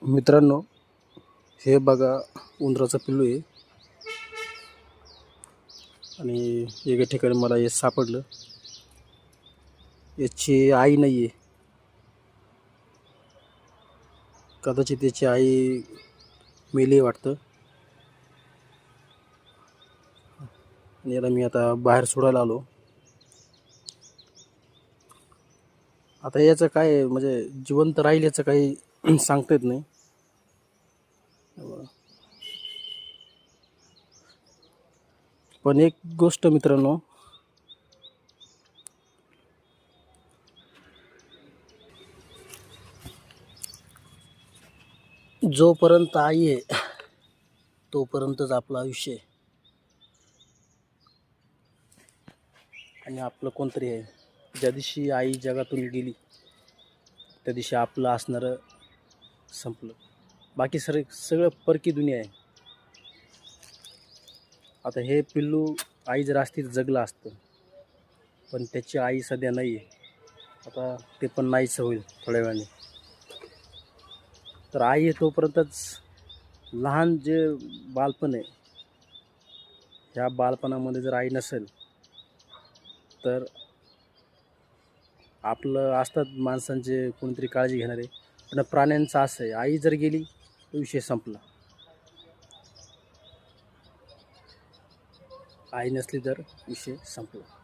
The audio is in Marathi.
मित्रांनो, हे बघा उंदराचं पिल्लू आहे आणि एका ठिकाणी मला हे सापडलं. याची आई नाही आहे, कदाचित त्याची आई मेली वाटतं. आणि याला मी आता बाहेर सोडायला आलो. आता याचं काय म्हणजे जिवंत राहील याचं काही सांगता येत नाही. पण एक गोष्ट मित्रांनो, जोपर्यंत आई आहे तोपर्यंतच आपलं आयुष्य आहे. आणि आपलं कोणतरी आहे. ज्या दिवशी आई जगातून गेली त्या दिवशी आपलं असणारं संपलं. बाकी सगळं परकी दुनिया आहे. आता हे पिल्लू आई जर असती तर जगलं असतं, पण त्याची आई सध्या नाही आहे. आता ते पण नाहीच होईल थोड्या वेळाने. तर आई आहे तोपर्यंतच लहान जे बालपण आहे, ह्या बालपणामध्ये जर आई नसेल तर आपलं असतात माणसांचे कोणतरी काळजी घेणारे, पण प्राण्यांचं असं आहे, आई जर गेली तर विषय संपला. आई नसली तर विषय संपला.